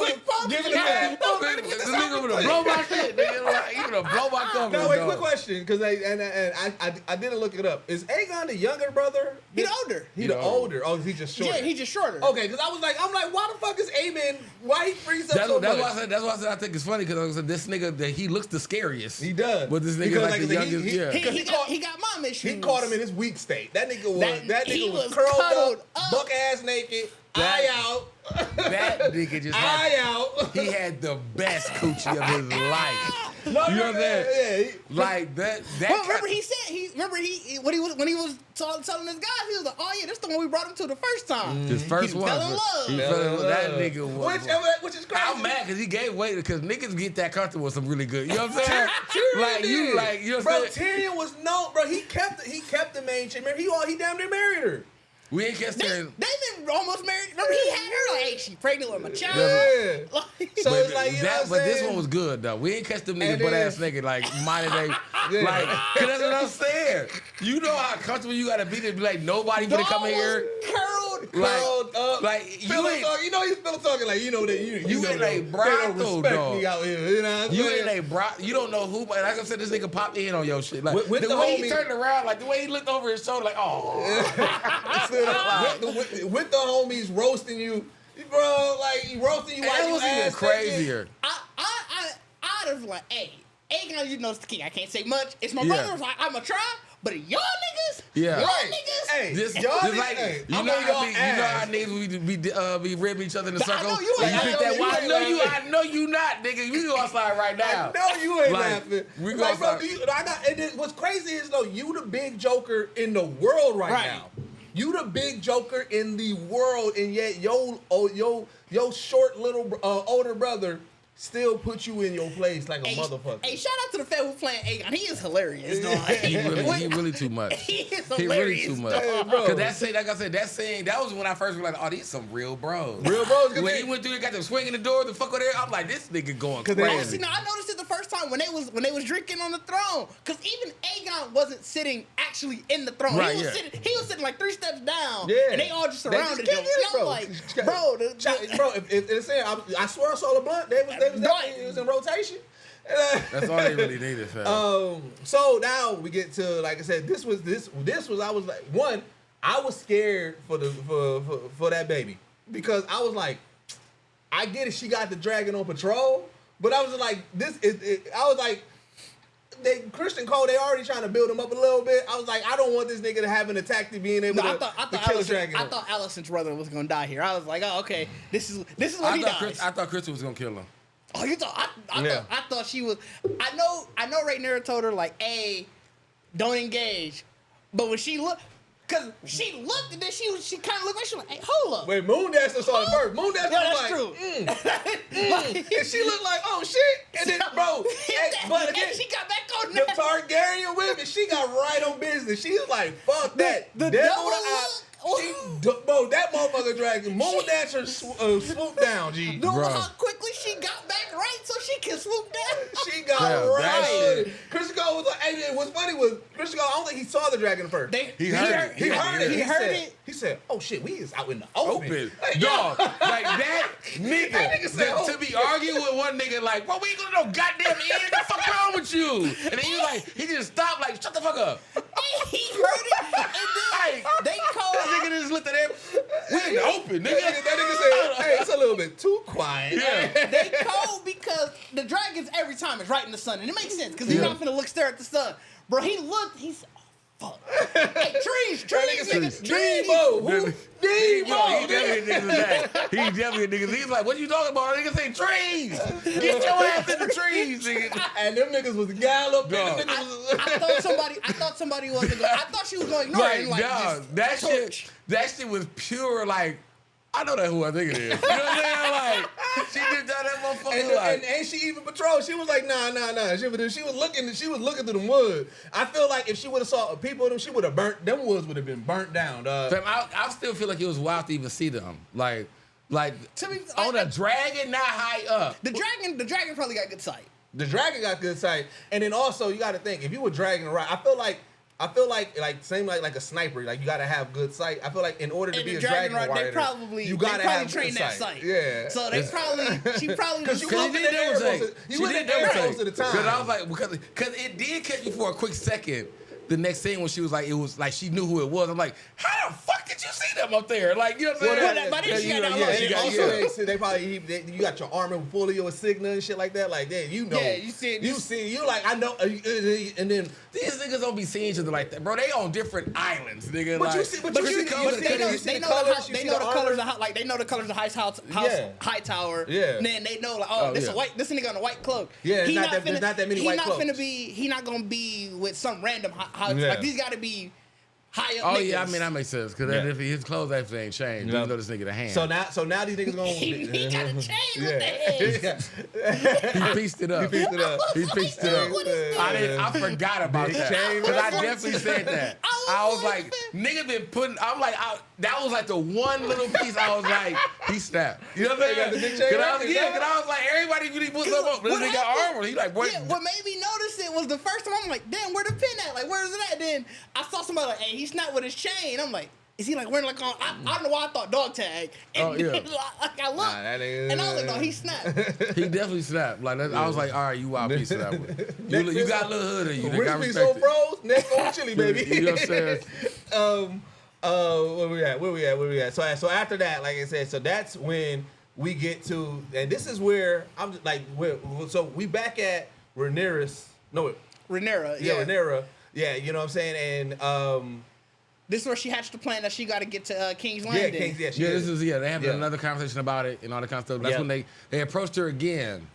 Give it a man. This nigga would have blow my shit. He would have blow my cover. No, wait, quick question. Because I didn't look it up. Is Aegon the younger brother? He's older. He's the older. Oh, he's just shorter. Yeah, he's just shorter. Okay, because I'm like, why the fuck is Aemon? Why he frees up so much? That's why I said I think it's funny because this nigga that he looks the scariest. He does. But this nigga like the youngest. He got mom issues. He caught him in his weak state. That nigga was curled up, buck ass naked, eye out. That nigga just he had the best coochie of his life. No, you know what I'm saying? Yeah. Like that. Well, remember he said when he was telling his guys, he was like, "Oh yeah, this the one we brought him to the first time." His first one. Fell in love. He fell in love. That nigga was. Which is crazy. I'm mad because he gave way because niggas get that comfortable with some really good. You know what I'm saying? You know what I'm saying? Tyrion was known, bro. He kept the main chick. Remember, he damn near married her. We ain't kissed her. They been almost married. Remember, he had her like, hey, she pregnant with my child. Yeah. So but it's like, you know what I'm but this saying? one was good though. We ain't catch them niggas butt ass niggas like minded they like. Cause that's what I'm saying. You know how comfortable you gotta be to be like nobody gonna come in here. Curled up. Like you ain't. You know he's still talking like you know that you ain't a brothel dog. Out here, you know what I'm you saying? ain't a brothel. You don't know who. Like I said, this nigga popped in on your shit. Like with the way he turned around, like the way he looked over his shoulder, like with the homies roasting you, bro. Like he roasting you. That was even crazier. I'd have like, hey, Aegon, you know it's the king. I can't say much. It's my brother. So I'm gonna try. But y'all niggas, yeah, y'all niggas, Hey, just y'all like hey, you know how niggas we ribbing each other in a circle. I know you ain't laughing. I know you not, nigga. We go outside right now. I know you ain't Like, laughing. We go Like, bro, outside. and then what's crazy is though, you the big joker in the world right now. You the big joker in the world, and yet your short little older brother still put you in your place like a motherfucker. Hey, shout out to the fan who's playing Aegon. He is hilarious, dog. He really too much. He is hilarious. He really too much. Dog. Cause that scene, like I said, that was when I first realized, oh, these some real bros. Real bros. When he went through, got them swinging the door, the fuck over there. I'm like, this nigga going crazy. Honestly, no, I noticed it the first time when they was drinking on the throne. Cause even Aegon wasn't sitting actually in the throne. Right, he was sitting like 3 steps down. Yeah. And they all just surrounded him. I'm like, bro, bro, if it's saying, I swear I saw the blunt. It was in rotation. That's all they really needed, fam. So now we get to, like I said, this was I was like, one, I was scared for that baby because I was like, I get it, she got the dragon on patrol, but I was like, I was like, Christian Cole, they already trying to build him up a little bit. I was like, I don't want this nigga to have an attack to being able to kill a dragon. I thought Alicent's brother was gonna die here. I was like, oh, okay, this is what he dies. I thought Kristen was gonna kill him. Oh, you thought? I thought she was. I know. Rhaenyra told her like, "Hey, don't engage," but when she looked, cause she looked and then she kind of looked like she was like, "Hey, hold up." Wait, Moon Dancer saw it first. Moon Dancer was like, true. And she looked like, oh shit, and then bro, but again, she got back on the that. Targaryen women, she got right on business. She was like, fuck that. The Devil double bro, that motherfucker dragon, Moon Dancer swooped down, G. Know how quickly she got back right so she can swoop down? She got right. Christian Cole was like, hey, what's funny was, Christian Cole, I don't think he saw the dragon first. He heard it. He said, oh shit, we is out in the open. Like, dog, like that nigga said, to be arguing with one nigga like, well, we ain't gonna know goddamn Ian, what the fuck wrong with you? And then he just stopped like, shut the fuck up. He heard it, and then they called. That nigga just looked at him. We in the open, nigga. That nigga said, hey, it's a little bit too quiet. Yeah. They cold because the dragons every time is right in the sun, and it makes sense because he's not finna stare at the sun. Bro, he looked. He said, "Oh fuck, hey, trees, Debo. He definitely a nigga with that. He definitely a nigga. He's like, what you talking about? Nigga say trees. Get your ass in the trees, nigga. And them niggas was gallop. I thought somebody wasn't going. I thought she was going to ignore it. Like, dog, that shit was pure like. I know that who I think it is. You know what I'm saying? Like, she did that motherfucker. And she even patrolled. She was like, nah. She was looking through the wood. I feel like if she would have saw people, she would have burnt. Them woods would have been burnt down, dog. Fam, I still feel like it was wild to even see them. Like to me, on a dragon, not high up. The dragon probably got good sight. The dragon got good sight, and then also you got to think if you were dragging around. I feel like same like a sniper. Like you gotta have good sight. I feel like in order to be a dragon warrior, you gotta have train that sight. Yeah. So she probably because you looked at arrows. You looked at arrows at the time. Because I was like, because it did catch me for a quick second. The next scene when she was like, it was like she knew who it was. I'm like, how the fuck did you see them up there? Like, you know what I'm saying? They probably you got your armor full of your insignia and shit like that. Like that, you know. Yeah, you see. You like I know. And then these niggas don't be seeing each other like that, bro. They on different islands, nigga. But like, you see, they know the colors of high tower. Yeah. And then they know like, this nigga on a white cloak. Yeah, there's not that many white cloaks. He not gonna be with some random like these gotta be high up. Oh niggas. Yeah, I mean that makes sense because if his clothes actually ain't changed, you know this nigga the hand. So now these niggas gonna he got a chain with the hands. He pieced it up. I forgot about that because I definitely said that. I was like, nigga been putting. I'm like, that was like the one little piece. I was like, he snapped. You know what I'm saying? Because I was like, everybody really put something up. This nigga got armor. He like, boy. Yeah, what made me notice it was the first time I'm like, damn, where the pin at? Like, where's it at? Then I saw somebody like, hey, he snapped with his chain. I'm like, is he like wearing like on? I don't know why I thought dog tag. And oh yeah. Like I looked, and I was like, no, he snapped. He definitely snapped. Like I was like, all right, you wild piece of that one. You got a little hood in you. Rich be so froze, neck on chili, baby. You know what I'm saying? Where we at? So after that, like I said, so that's when we get to, and this is where I'm just like, so we back at Rhaenyra. Rhaenyra. Yeah, Rhaenyra. Yeah, you know what I'm saying, and this is where she hatched the plan that she got to get to King's Landing. They have another conversation about it and all that kind of stuff. That's when they approached her again.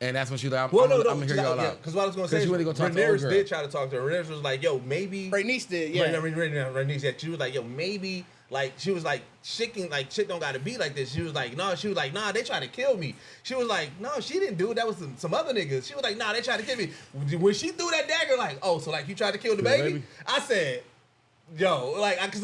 And that's when she was like, I'm gonna hear y'all out. Because what I was gonna say is Rhaenyra did try to talk to her. Rhaenyra was like, yo, maybe Rhaenys did, yeah. Rhaenys, yeah. She was like, yo, maybe like she was like shit don't gotta be like this. She was like, nah, they tried to kill me. She was like, no, she didn't do it. That was some other niggas. She was like, nah, they tried to kill me. When she threw that dagger, like, oh, so like you tried to kill the baby? I said, yo, like, cause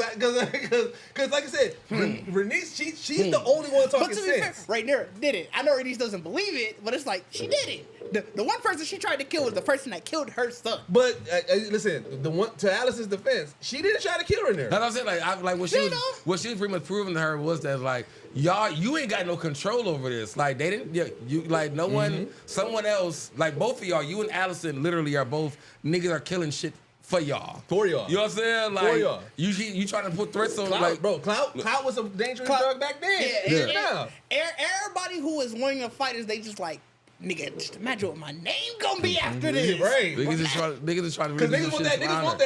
like I said, Rhaenys, she's the only one talking sense. Right there, did it. I know Rhaenys doesn't believe it, but it's like she did it. The one person she tried to kill was the person that killed her son. But listen, the one to Alice's defense, she didn't try to kill her there. That's what I'm saying. Like what she was pretty much proving to her was that like y'all, you ain't got no control over this. Like they didn't, you like no one, someone else, like both of y'all, you and Allison literally are both niggas are killing shit. For y'all. For y'all. You know what I'm saying? Like, for y'all. You trying to put threats on, clout, like... Bro, clout was a dangerous drug back then. Yeah. Everybody who is winning a fight is they just like, nigga, just imagine what my name gonna be after this. Right. Niggas is trying to really Because niggas want that.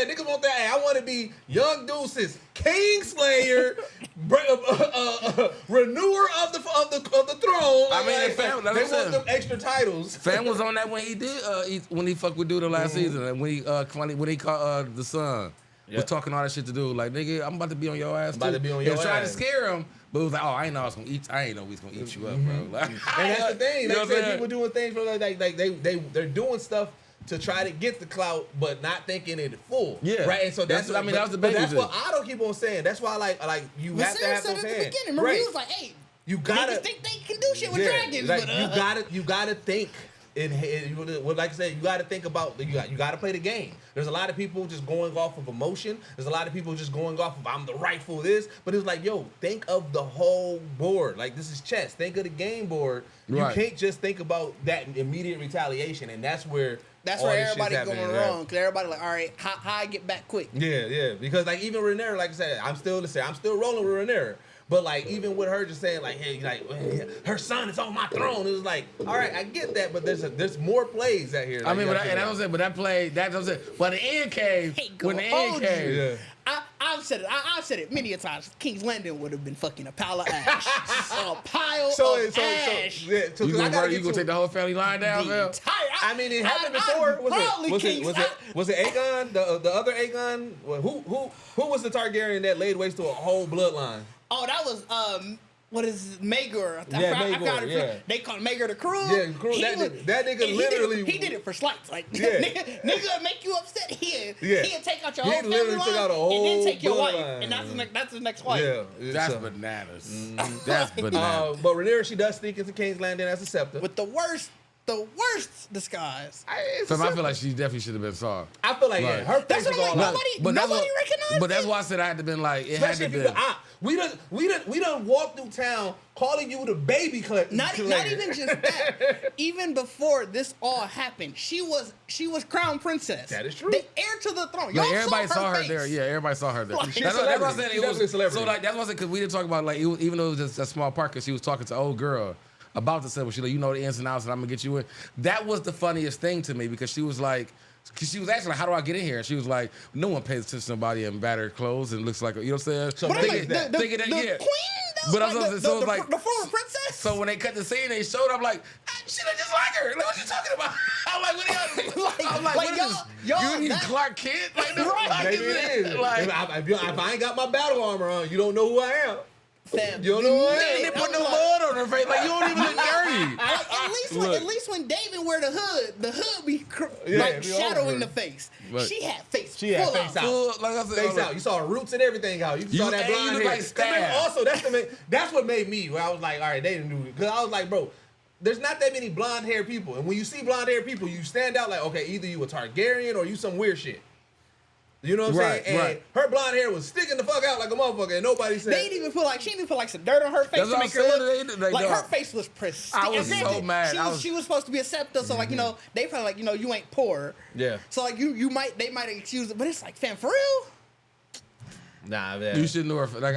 Niggas want that. Hey, I want to be Young Deuces, Kingslayer, renewer of the throne. I mean, fam, they want them extra titles. Fam was on that when he did when he fucked with Dude the last season, and when he caught the son. Was talking all that shit to do. Like, nigga, I'm about to be on your ass. About to be on your ass. Trying to scare him, but it was like, oh, I ain't know I was gonna eat. I ain't know we was gonna eat you up, bro. Like, and that's the thing. Like, people doing things for they're doing stuff to try to get the clout, but not thinking it full. Yeah. Right. And so that's that was the baby. That's what I don't keep on saying. That's why like you have to have those hands. Remember, he was like, hey, you gotta niggas think they can do shit with dragons, like, but you gotta think. Like I said, you got to think about you got to play the game. There's a lot of people just going off of emotion. There's a lot of people just going off of I'm the rightful this. But it's like, yo, think of the whole board. Like this is chess. Think of the game board. Right. You can't just think about that immediate retaliation, and that's where everybody going wrong. Because everybody like, all right, how I get back quick? Yeah. Because like even Rhaenyra, like I said, I'm still rolling with Rhaenyra. But like even with her just saying like, hey, like her son is on my throne, it was like, all right, I get that, but there's more plays out here. Like, I mean, but that play, that's what I'm saying. When the end came, I've said it many a times. King's Landing would have been fucking a pile of ash, a pile of ash. You gonna take the whole family line down, man? I mean, it happened before. Was it Aegon? The other Aegon? Who was the Targaryen that laid waste to a whole bloodline? Oh, that was what is Maegor? They call Maegor the Cruel. Yeah, Cruel. That nigga literally he did it for slights. Like nigga make you upset. He'll take out your whole family line and then take your wife, and that's his next wife. Yeah, that's bananas. That's bananas. But Rhaenyra, she does sneak into King's Landing as a scepter with the worst disguise. I feel like she definitely should have been sorry. I feel like her face was all out. Nobody recognized. But that's why I said I had to been like it had to be. We done walked through town calling you the baby collector. Not even just that. Even before this all happened, she was crown princess. That is true. The heir to the throne. Like, everybody saw her there. Yeah, everybody saw her there. That's what I said. It was a celebrity. So like that's what I said because we didn't talk about like even though it was just a small part because she was talking to old girl. About to say, well, she like, you know the ins and outs, and I'm gonna get you in. That was the funniest thing to me because she was like, she was actually like, how do I get in here? And she was like, no one pays attention to somebody in battered clothes and looks like, you know what I'm saying? So the queen, but I was the like, the former princess. So when they cut the scene, they showed up like, she look just like her. Like, what you talking about? I'm like, what are y'all? I'm like, what is this? You Clark Kent? Like, maybe it is. Like, if I ain't got my battle armor on, you don't know who I am. Fam, you know what? They didn't put no mud on her face. Like you don't even look dirty. At least when David wear the hood be shadowing the face. Look, she had face out. Like I said, face out. You saw roots and everything out. You saw that blonde hair. Like also, that's what made me. Where I was like, all right, they didn't do it because I was like, bro. There's not that many blonde hair people, and when you see blonde hair people, you stand out like, okay, either you a Targaryen or you some weird shit. You know what I'm saying? And her blonde hair was sticking the fuck out like a motherfucker, and nobody said. She didn't even put like some dirt on her face to make her look like her face was pristine. I was so mad. She was supposed to be a scepter, so like they felt like you ain't poor. Yeah. So like they might excuse it, but it's like fam for real. Nah, man. You should know her. Like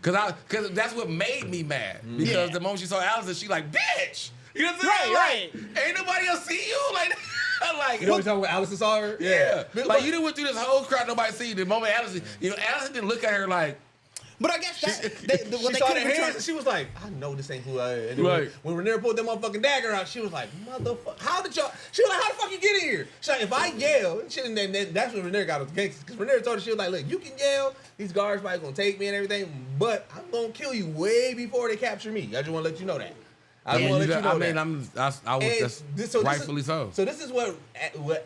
because that's what made me mad because the moment she saw Allison, she like bitch. You know what I'm saying? Right. Ain't nobody else see you like. Like, you know what you're talking about? Allison saw her? Yeah. Like, you didn't went through this whole crowd, nobody seen. The moment Allison didn't look at her like. But I guess that she saw their hands and she was like, I know this ain't who I am. And right. When Rhaenyra pulled that motherfucking dagger out, she was like, motherfucker, how did y'all? She was like, how the fuck you get in here? She's like, if I yell, that's when Rhaenyra got with the gangsters. Because Rhaenyra told her, she was like, look, you can yell, these guards probably gonna take me and everything, but I'm gonna kill you way before they capture me. I just wanna let you know that. I want to let you know that. I was rightfully so. So this is what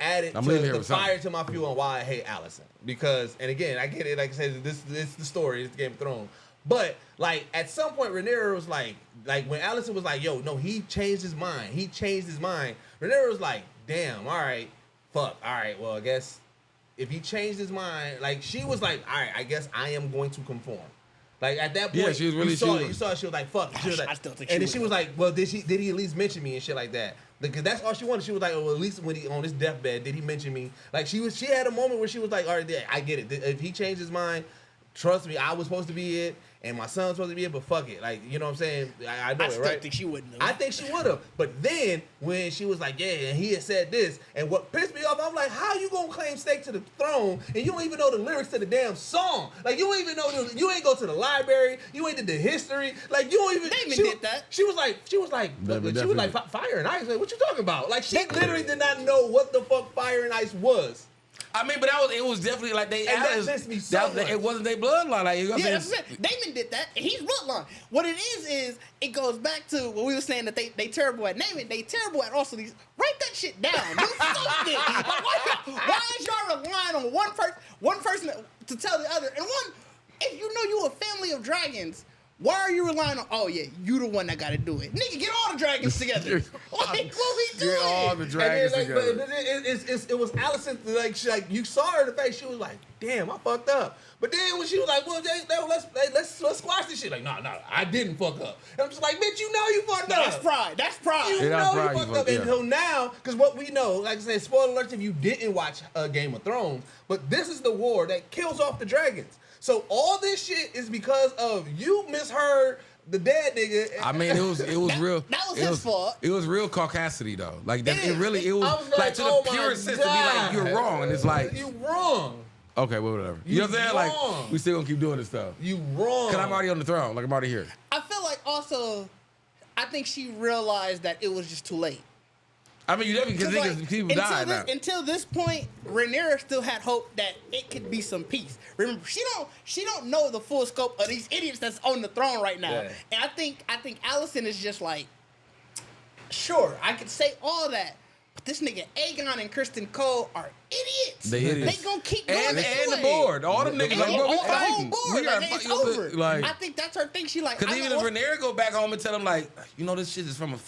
added to the fire to my fuel and why I hate Allison. Because, and again, I get it. Like I said, this is the story. It's Game of Thrones. But like at some point, Rhaenyra was like when Allison was like, "Yo, no, he changed his mind. He changed his mind." Rhaenyra was like, "Damn, all right, fuck, all right. Well, I guess if he changed his mind, like she was like, all right, I guess I am going to conform." Like at that point, yeah, she was really you saw she was like, "Fuck." She was like, and then she was like, "Well, did he at least mention me and shit like that?" Because that's all she wanted. She was like, "Well, at least when he on his deathbed, did he mention me?" Like she had a moment where she was like, "All right, yeah, I get it. If he changed his mind, trust me, I was supposed to be it, and my son's supposed to be it, but fuck it." Like, you know what I'm saying? I know it, right? I think she wouldn't have. I think she would have. But then, when she was like, yeah, and he had said this, and what pissed me off, I'm like, how you gonna claim stake to the throne, and you don't even know the lyrics to the damn song? Like, you don't even know, you ain't go to the library, you ain't did the history, like, you don't even. Damon did that. She was like, fire and ice. Like, what you talking about? Like, she literally did not know what the fuck fire and ice was. I mean, but it was definitely like they. And that pissed me so much. It wasn't their bloodline. Like, you know what I'm saying? Damon did that, and he's bloodline. What it is it goes back to what we were saying that they terrible at naming. They terrible at also these. Write that shit down. Do something. Like, why is y'all relying on one person to tell the other? And one, if you know you a family of dragons. Why are you relying on? Oh yeah, you the one that got to do it, nigga. Get all the dragons together. Like, what we doing? Get all the dragons together. But it was Allison. Like you saw her in the face. She was like, "Damn, I fucked up." But then when she was like, "Well, let's squash this shit," like, "No, I didn't fuck up." And I'm just like, "Bitch, you know you fucked up." That's pride. That's pride. You know you fucked up. And so now, because what we know, like I said, spoiler alert if you didn't watch Game of Thrones, but this is the war that kills off the dragons. So all this shit is because of you misheard the dead nigga. I mean, it was real. That was his fault. It was real caucasity though. Like that, it was like to the purest sense to be like you're wrong, and it's like you wrong. Okay, well, whatever. You know what I'm saying? Like we still gonna keep doing this stuff. You wrong. Cause I'm already on the throne. Like I'm already here. I feel like also, I think she realized that it was just too late. I mean, you definitely because people died now. Until this point, Rhaenyra still had hope that it could be some peace. Remember, she don't know the full scope of these idiots that's on the throne right now. Yeah. And I think Allison is just like, sure, I could say all that, but this nigga Aegon and Kristen Cole are idiots. They gonna keep going and the board. All them niggas like, bro, we fighting. The whole board. It's over. Like, I think that's her thing. She like, because even if Rhaenyra go back home and tell them like, you know, this shit is from a.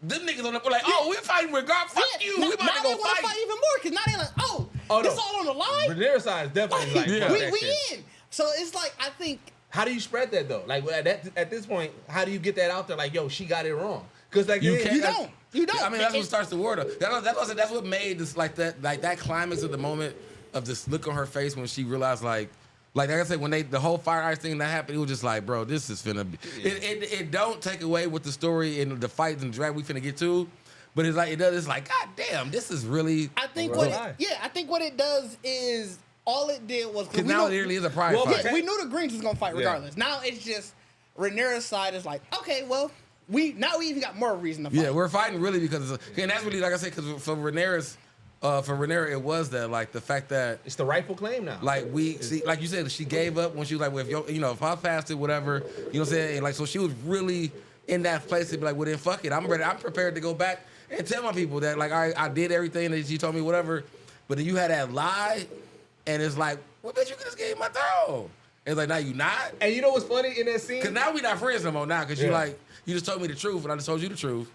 Them niggas on the like, oh, we're fighting regardless. Fuck you. We about to go fight. Fight even more because now they're like, this all on the line. Rhaenyra's side is definitely like, we in. So it's like, I think. How do you spread that though? Like at this point, how do you get that out there? Like, yo, she got it wrong. Because like you don't. I mean, that's what starts the war though. That's what made this like that climax of the moment of this look on her face when she realized like I said, when the whole fire ice thing that happened, it was just like, bro, this is finna be. It don't take away with the story and the fights and drag we finna get to, but it's like it does. It's like, god damn, this is really. I think what it does is all it did was because now it really is a pride fight. Yeah, we knew the Greens was gonna fight regardless. Yeah. Now it's just Rhaenyra's side is like, okay, well, we even got more reason to fight. Yeah, we're fighting really because and that's really like I said because for Rhaenyra, it was that like the fact that it's the rightful claim now. Like we see, like you said, she gave up when she was like, well, if I fasted, whatever, you know what I'm saying? And like, so she was really in that place to be like, well, then fuck it, I'm ready. I'm prepared to go back and tell my people that like I did everything that she told me, whatever. But then you had that lie, and it's like, well, bitch, you could just gave my throne. It's like now you not. And you know what's funny in that scene? Because now we not friends no more now. Because you like you just told me the truth, and I just told you the truth,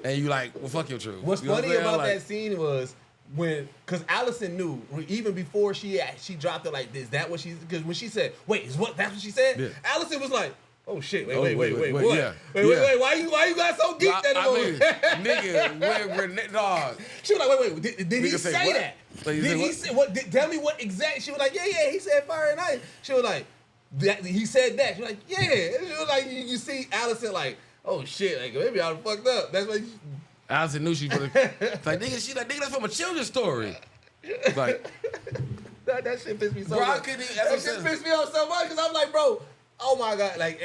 and you like, well, fuck your truth. What's funny about that scene was. Because Allison knew even before she dropped it like this. That what she because when she said, "Wait, that's what she said." Yeah. Allison was like, "Oh shit! Wait, what? Yeah. Wait! Why you got so geeked that moment?" Nigga, we're dog. She was like, "Wait, did he say that? Did he say what? Tell me what exactly?" She was like, "Yeah, he said fire and ice." She was like, "He said that." She was like, "Yeah." She was like, you see Allison like, "Oh shit! Like maybe I fucked up." That's why. Allison knew she was like, nigga, she like, nigga, that's from a children's story. Like, that shit pissed me so bro, much. That shit pissed me off so much because I'm like, bro, oh my God, like,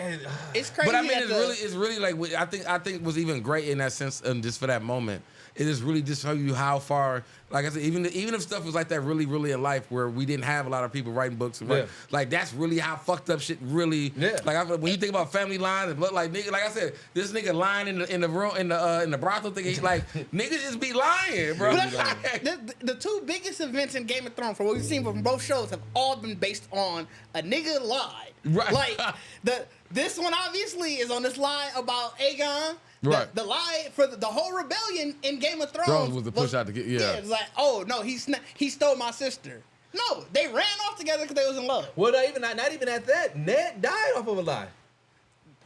it's crazy. But I mean, it's really like, I think was even great in that sense, just for that moment. It is really just show you how far, like I said, even if stuff was like that really, really in life where we didn't have a lot of people writing books, and like that's really how fucked up shit really. Yeah. Like when you think about family lines and like nigga, like I said, this nigga lying in the room in the brothel thing, he's like niggas just be lying, bro. The two biggest events in Game of Thrones, from what we've seen from both shows, have all been based on a nigga lied. Right. Like this one obviously is on this lie about Aegon. Right. The lie for the whole rebellion in Game of Thrones was the push out to get it's like, oh no, he stole my sister. No, they ran off together because they was in love. Well, not even at that. Ned died off of a lie.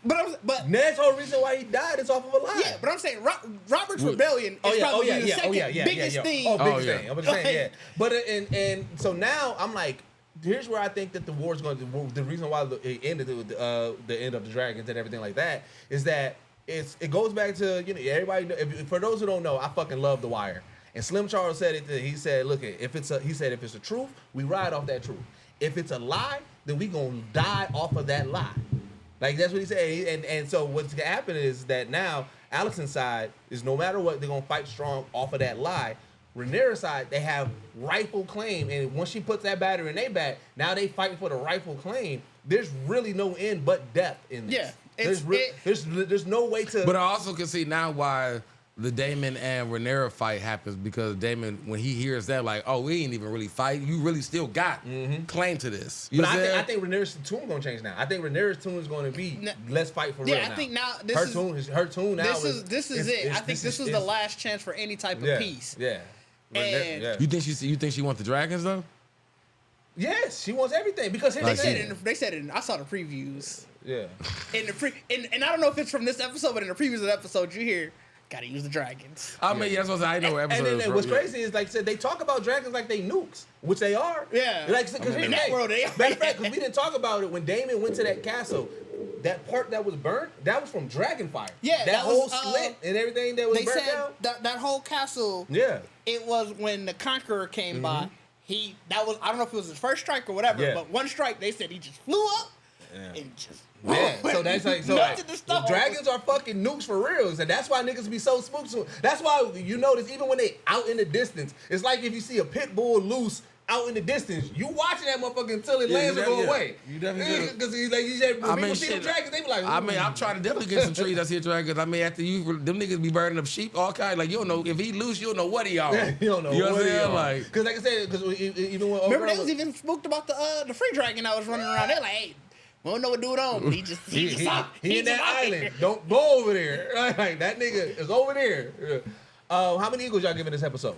But Ned's whole reason why he died is off of a lie. Yeah, but I'm saying Robert's rebellion is probably the second biggest thing. Thing. I'm saying, yeah. But and so now I'm like, here's where I think that the war's going to. The reason why it ended the end of the dragons and everything like that is that. It goes back to, everybody. For those who don't know, I fucking love The Wire. And Slim Charles said it. He said, "Look, if it's a truth, we ride off that truth. If it's a lie, then we gonna die off of that lie." Like that's what he said. And so what's gonna happen is that now Allison's side is no matter what they're gonna fight strong off of that lie. Rhaenyra's side, they have rightful claim, and once she puts that battery in their back, now they fighting for the rightful claim. There's really no end but death in this. Yeah. There's no way to. But I also can see now why the Daemon and Rhaenyra fight happens, because Daemon, when he hears that, like, oh, we ain't even really fight. You really still got claim to this. But I think Rhaenyra's tune gonna change now. I think Rhaenyra's tune is going to be let's fight for real. Yeah, I think now her tune now this is it. I think this is the last chance for any type of peace. Yeah. And you think she wants the dragons though? Yes, she wants everything because they said it. I saw the previews. Yeah. And I don't know if it's from this episode, but in the previous episode, you hear gotta use the dragons. I mean, that's what I know. What episode. And then what's crazy is, like I said, they talk about dragons like they nukes, which they are. Yeah. Like because in that world they are. Matter of fact, because we didn't talk about it when Daemon went to that castle. That part that was burnt, that was from Dragonfire. Yeah, that whole slit and everything that was burnt down. That whole castle. Yeah. It was when the Conqueror came by. I don't know if it was his first strike or whatever, but one strike they said he just flew up and just. Yeah, so that's like dragons are fucking nukes for reals, and that's why niggas be so spooked. That's why you notice even when they out in the distance, it's like if you see a pit bull loose out in the distance, you watching that motherfucker until it lands and go away. You definitely because like you said, when people see the dragons, they be like. I mean, I'm trying to definitely get some trees. I see a dragon. I mean, after them niggas be burning up sheep, all kinds. Like you don't know if he loose, you don't know what he on. You don't know what he on. Like because like I said, because even when remember they was even spooked about the free dragon that was running around. They're like, hey. We don't know what dude on, but he in that island. Don't go over there. Like that nigga is over there. How many eagles y'all giving this episode?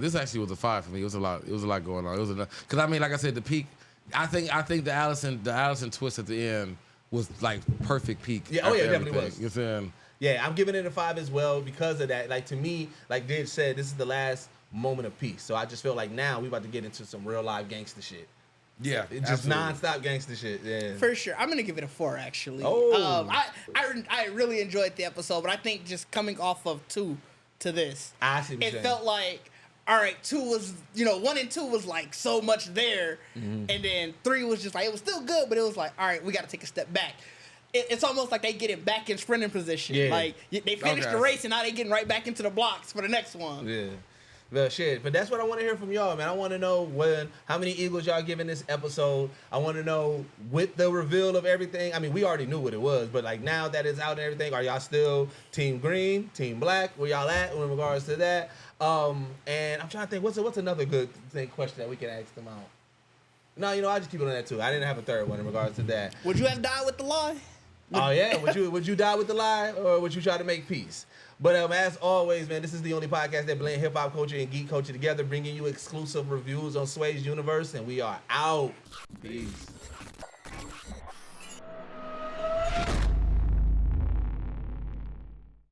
This actually was a 5 for me. It was a lot going on. It was because I mean, like I said, the peak. I think the Allison twist at the end was like perfect peak. Yeah, it definitely was. You saying? Yeah, I'm giving it a 5 as well because of that. Like to me, like Dave said, this is the last moment of peace. So I just feel like now we about to get into some real live gangster shit. Yeah, just nonstop gangster shit. Yeah, for sure. I'm gonna give it a 4 actually. Oh, I really enjoyed the episode, but I think just coming off of 2 to this, it felt like all right. 2 was 1 and 2 was like so much there, and then 3 was just like it was still good, but it was like all right, we got to take a step back. It's almost like they getting back in sprinting position. Yeah. Like they finished the race and now they getting right back into the blocks for the next one. Yeah. Well, shit, but that's what I want to hear from y'all, man. I want to know how many eagles y'all giving this episode. I want to know with the reveal of everything. I mean, we already knew what it was, but like now that it's out and everything, are y'all still team green, team black? Where y'all at in regards to that? And I'm trying to think, what's another good question that we can ask them out? No, I just keep it on that too. I didn't have a third one in regards to that. Would you have died with the lie? Oh yeah, would you die with the lie, or would you try to make peace? But as always, man, this is the only podcast that blend hip hop culture and geek culture together, bringing you exclusive reviews on Sway's universe, and we are out. Peace.